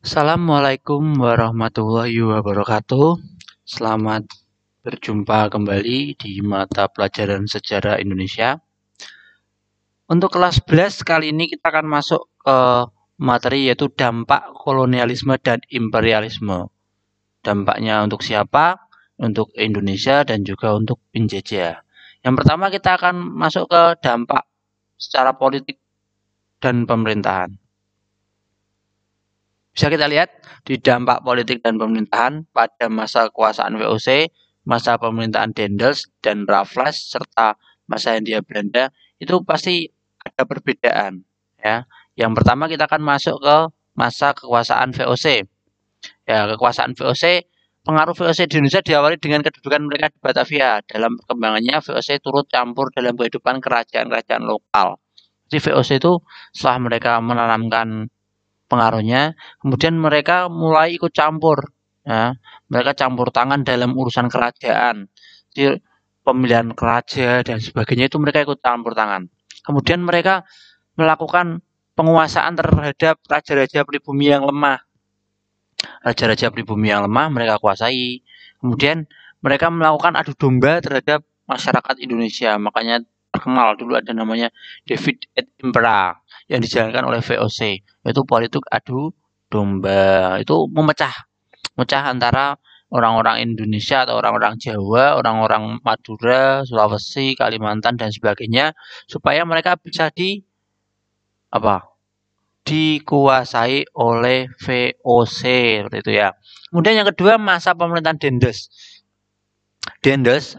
Assalamualaikum warahmatullahi wabarakatuh. Selamat berjumpa kembali di mata pelajaran sejarah Indonesia. Untuk kelas 11 kali ini kita akan masuk ke materi yaitu dampak kolonialisme dan imperialisme. Dampaknya untuk siapa? Untuk Indonesia dan juga untuk penjajah. Yang pertama kita akan masuk ke dampak secara politik dan pemerintahan. Bisa kita lihat di dampak politik dan pemerintahan pada masa kekuasaan VOC, masa pemerintahan Daendels dan Raffles serta masa Hindia Belanda itu pasti ada perbedaan ya. Yang pertama kita akan masuk ke masa kekuasaan VOC. Ya, kekuasaan VOC, pengaruh VOC di Indonesia diawali dengan kedudukan mereka di Batavia. Dalam perkembangannya VOC turut campur dalam kehidupan kerajaan-kerajaan lokal. Jadi VOC itu setelah mereka menanamkan pengaruhnya, kemudian mereka mulai ikut campur, ya. Mereka campur tangan dalam urusan kerajaan, jadi pemilihan raja dan sebagainya itu mereka ikut campur tangan. Kemudian mereka melakukan penguasaan terhadap raja-raja pribumi yang lemah. Raja-raja pribumi yang lemah mereka kuasai. Kemudian mereka melakukan adu domba terhadap masyarakat Indonesia. Makanya terkenal dulu ada namanya David et Impera yang dijalankan oleh VOC, yaitu politik adu domba. Itu memecah antara orang-orang Indonesia atau orang-orang Jawa, orang-orang Madura, Sulawesi, Kalimantan dan sebagainya supaya mereka bisa dikuasai oleh VOC seperti itu ya. Kemudian yang kedua masa pemerintahan Daendels.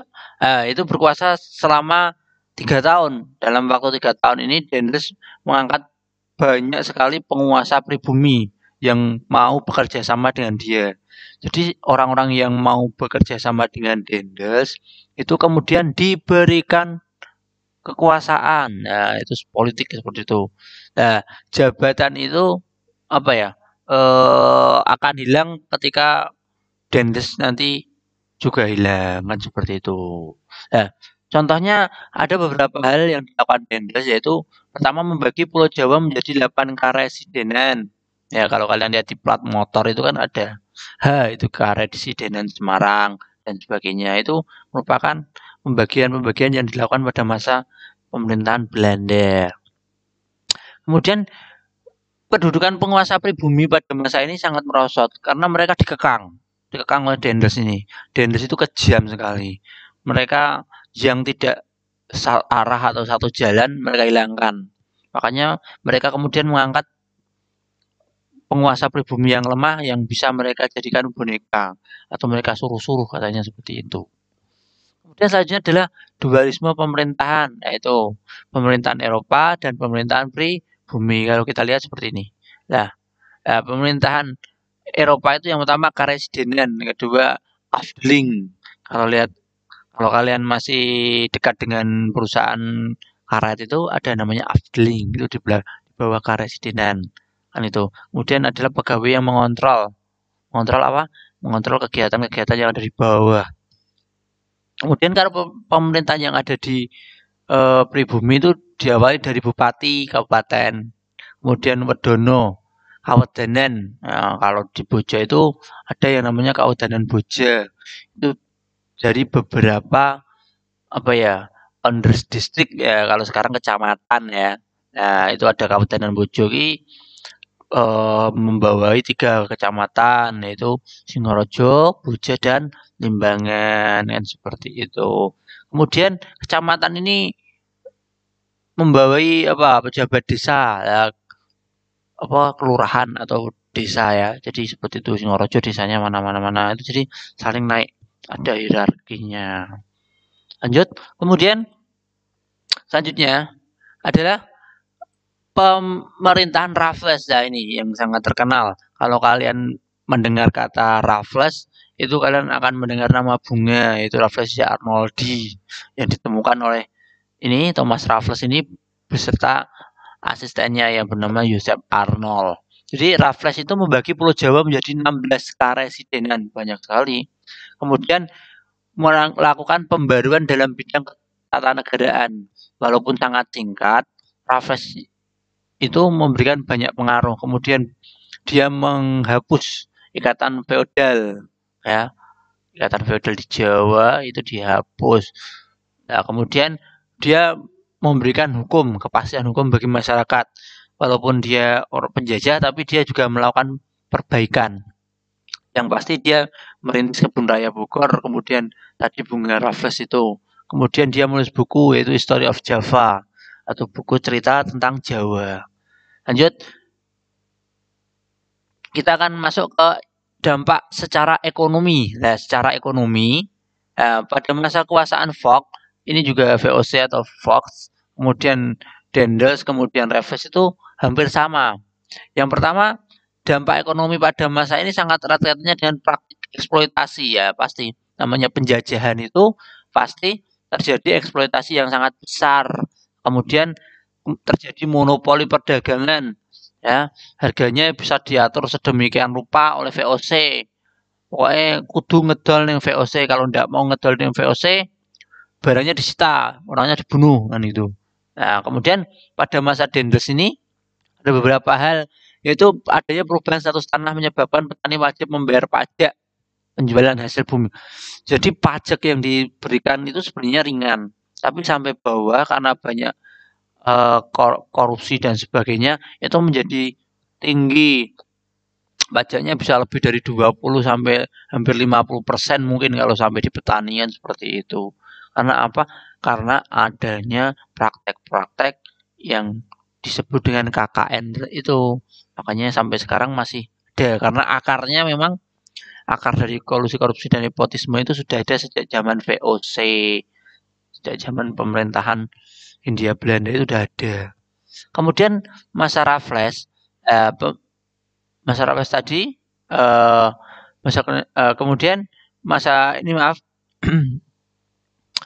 Itu berkuasa selama 3 tahun. Dalam waktu 3 tahun ini Daendels mengangkat banyak sekali penguasa pribumi yang mau bekerja sama dengan dia. Jadi orang-orang yang mau bekerja sama dengan Daendels itu kemudian diberikan kekuasaan. Nah, itu politik seperti itu. Nah, jabatan itu apa ya? Akan hilang ketika Daendels nanti juga hilang kan seperti itu. Nah, contohnya ada beberapa hal yang dilakukan Daendels yaitu pertama membagi Pulau Jawa menjadi 8 karesidenan. Ya, kalau kalian lihat di plat motor itu kan ada itu karesidenan Semarang dan sebagainya. Itu merupakan pembagian-pembagian yang dilakukan pada masa pemerintahan Belanda. Kemudian kedudukan penguasa pribumi pada masa ini sangat merosot karena mereka dikekang oleh Daendels ini. Daendels itu kejam sekali. Mereka yang tidak arah atau satu jalan mereka hilangkan. Makanya mereka kemudian mengangkat penguasa pribumi yang lemah yang bisa mereka jadikan boneka atau mereka suruh-suruh katanya seperti itu. Kemudian selanjutnya adalah dualisme pemerintahan, yaitu pemerintahan Eropa dan pemerintahan pribumi. Kalau kita lihat seperti ini. Nah, pemerintahan Eropa itu yang pertama karesidenan, yang kedua Afdeling. Kalau kalian masih dekat dengan perusahaan karet itu ada namanya Afdeling, itu di bawah karesidenan kan itu. Kemudian adalah pegawai yang mengontrol. Mengontrol apa? Mengontrol kegiatan-kegiatan yang ada di bawah. Kemudian kalau pemerintahan yang ada di pribumi itu diawali dari bupati kabupaten, kemudian wedono, kawedanan. Nah, kalau di Boja itu ada yang namanya Kawedanan Boja. Itu dari beberapa under district ya, kalau sekarang kecamatan ya. Nah, itu ada Kawedanan Boja ini membawai 3 kecamatan yaitu Singorojo, Boja dan Limbangan kan seperti itu. Kemudian kecamatan ini membawai pejabat desa ya, kelurahan atau desa ya. Jadi seperti itu Singorojo desanya mana itu jadi saling naik, ada hierarkinya. Lanjut, kemudian selanjutnya adalah pemerintahan Raffles ya, ini yang sangat terkenal. Kalau kalian mendengar kata Raffles itu kalian akan mendengar nama bunga, yaitu Rafflesia arnoldii yang ditemukan oleh ini Thomas Raffles ini beserta asistennya yang bernama Joseph Arnold. Jadi Raffles itu membagi Pulau Jawa menjadi 16 karesidenan, banyak sekali. Kemudian melakukan pembaruan dalam bidang ketatanegaraan. Walaupun sangat singkat, Raffles itu memberikan banyak pengaruh. Kemudian dia menghapus ikatan feodal, ya. Ikatan feodal di Jawa itu dihapus. Nah, kemudian dia memberikan hukum, kepastian hukum bagi masyarakat. Walaupun dia orang penjajah, tapi dia juga melakukan perbaikan. Yang pasti dia merintis kebun raya Bogor, kemudian tadi bunga Raffles itu. Kemudian dia menulis buku yaitu History of Java atau buku cerita tentang Jawa. Lanjut, kita akan masuk ke dampak secara ekonomi. Nah, secara ekonomi, pada masa kekuasaan Fox, ini juga VOC atau Fox, kemudian Dendels, kemudian Raffles itu hampir sama. Yang pertama, dampak ekonomi pada masa ini sangat erat kaitannya dengan praktik eksploitasi ya pasti. Namanya penjajahan itu pasti terjadi eksploitasi yang sangat besar. Kemudian terjadi monopoli perdagangan ya, harganya bisa diatur sedemikian rupa oleh VOC. Pokoknya kudu ngedol ning VOC, kalau ndak mau ngedol ning VOC barangnya disita, orangnya dibunuh kan itu. Nah, kemudian pada masa Dendels ini ada beberapa hal, yaitu adanya perubahan status tanah menyebabkan petani wajib membayar pajak penjualan hasil bumi. Jadi pajak yang diberikan itu sebenarnya ringan, tapi sampai bawah karena banyak korupsi dan sebagainya itu menjadi tinggi. Pajaknya bisa lebih dari 20 sampai hampir 50% mungkin kalau sampai di pertanian seperti itu. Karena apa? Karena adanya praktek-praktek yang disebut dengan KKN itu. Makanya sampai sekarang masih ada karena akarnya memang akar dari kolusi korupsi dan nepotisme itu sudah ada sejak zaman VOC, sejak zaman pemerintahan Hindia Belanda itu sudah ada. Kemudian masa Raffles, masa Raffles tadi, kemudian masa ini maaf,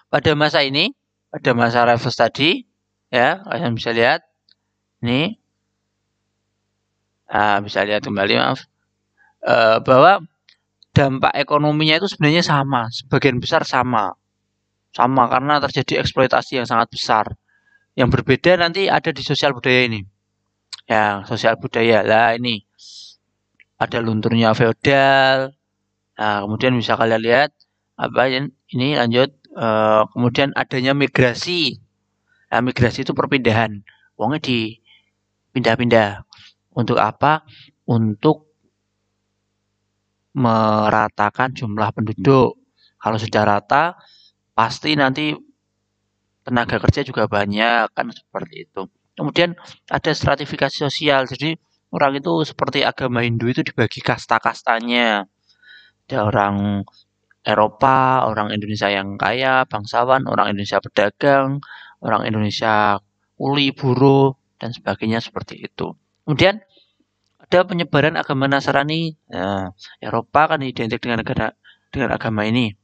pada masa ini, pada masa Raffles tadi, ya kalian bisa lihat, ini, bisa lihat kembali maaf, bahwa dampak ekonominya itu sebenarnya sama, sebagian besar sama karena terjadi eksploitasi yang sangat besar. Yang berbeda nanti ada di sosial budaya ini. Ya, sosial budaya lah ini ada lunturnya feodal. Nah, kemudian bisa kalian lihat apa ini lanjut. Kemudian adanya migrasi. Nah, migrasi itu perpindahan. Uangnya dipindah-pindah. Untuk apa? Untuk meratakan jumlah penduduk. Kalau sudah rata, pasti nanti tenaga kerja juga banyak kan seperti itu. Kemudian ada stratifikasi sosial. Jadi orang itu seperti agama Hindu itu dibagi kasta-kastanya. Ada orang Eropa, orang Indonesia yang kaya, bangsawan, orang Indonesia pedagang, orang Indonesia kuli, buruh, dan sebagainya seperti itu. Kemudian ada penyebaran agama Nasrani. Nah, Eropa kan identik dengan agama ini,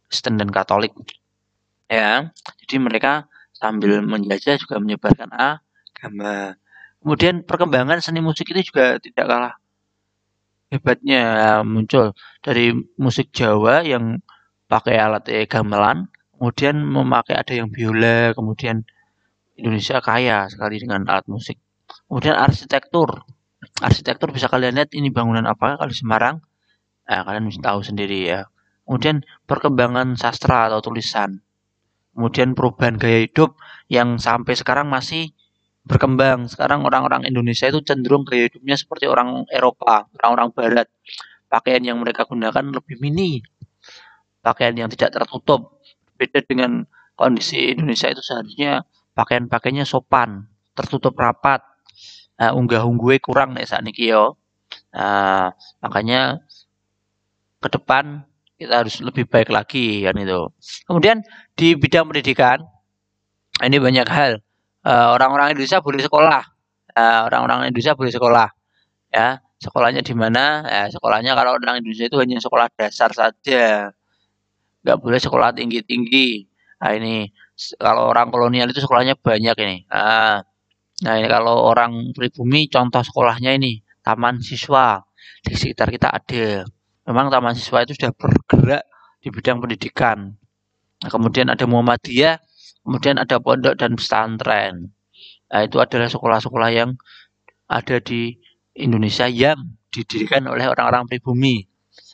Kristen dan Katolik. Ya, jadi mereka sambil menjajah juga menyebarkan agama. Kemudian perkembangan seni musik itu juga tidak kalah hebatnya, muncul dari musik Jawa yang pakai alat gamelan, kemudian memakai ada yang biola, kemudian Indonesia kaya sekali dengan alat musik. Kemudian arsitektur bisa kalian lihat ini bangunan apa kalau di Semarang, kalian bisa tahu sendiri ya. Kemudian perkembangan sastra atau tulisan. Kemudian perubahan gaya hidup yang sampai sekarang masih berkembang. Sekarang orang-orang Indonesia itu cenderung gaya hidupnya seperti orang Eropa, orang-orang Barat. Pakaian yang mereka gunakan lebih mini, pakaian yang tidak tertutup. Beda dengan kondisi Indonesia itu seharusnya pakaian-pakaiannya sopan, tertutup rapat. Unggah-ungguhe kurang nek sakniki yo. Makanya ke depan kita harus lebih baik lagi kan itu. Kemudian di bidang pendidikan ini banyak hal. Orang-orang Indonesia boleh sekolah. Orang-orang Indonesia boleh sekolah. Ya, sekolahnya di mana? Sekolahnya kalau orang Indonesia itu hanya sekolah dasar saja. Nggak boleh sekolah tinggi-tinggi. Nah, ini kalau orang kolonial itu sekolahnya banyak ini. Nah, ini kalau orang pribumi contoh sekolahnya ini taman siswa. Di sekitar kita ada. Memang taman siswa itu sudah bergerak di bidang pendidikan. Nah, kemudian ada Muhammadiyah, kemudian ada pondok dan pesantren. Nah, itu adalah sekolah-sekolah yang ada di Indonesia yang didirikan oleh orang-orang pribumi.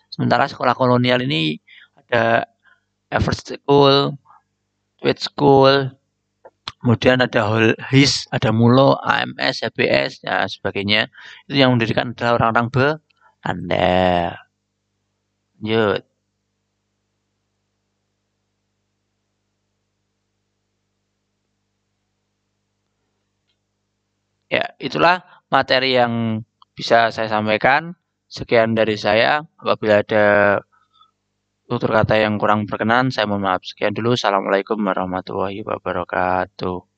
Sementara sekolah kolonial ini ada Everest School, Tweed School, kemudian ada HIS, ada MULO, AMS, HBS, dan sebagainya. Itu yang mendirikan adalah orang-orang Belanda. Lanjut. Ya, itulah materi yang bisa saya sampaikan. Sekian dari saya. Apabila ada tutur kata yang kurang berkenan, saya mohon maaf. Sekian dulu. Assalamualaikum warahmatullahi wabarakatuh.